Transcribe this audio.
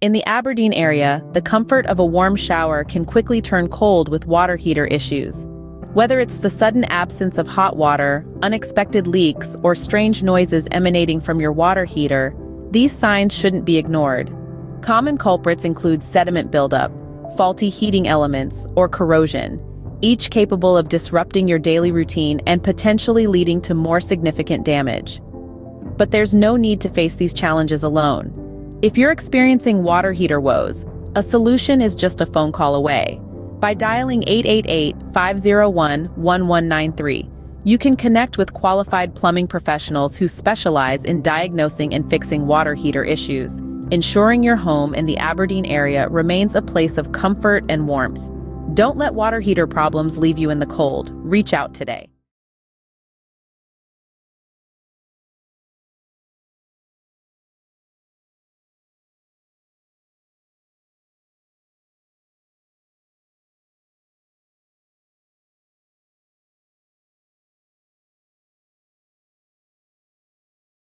In the Aberdeen area, the comfort of a warm shower can quickly turn cold with water heater issues. Whether it's the sudden absence of hot water, unexpected leaks, or strange noises emanating from your water heater, these signs shouldn't be ignored. Common culprits include sediment buildup, faulty heating elements, or corrosion, each capable of disrupting your daily routine and potentially leading to more significant damage. But there's no need to face these challenges alone. If you're experiencing water heater woes, a solution is just a phone call away. By dialing 888-501-1193, you can connect with qualified plumbing professionals who specialize in diagnosing and fixing water heater issues, ensuring your home in the Aberdeen area remains a place of comfort and warmth. Don't let water heater problems leave you in the cold. Reach out today.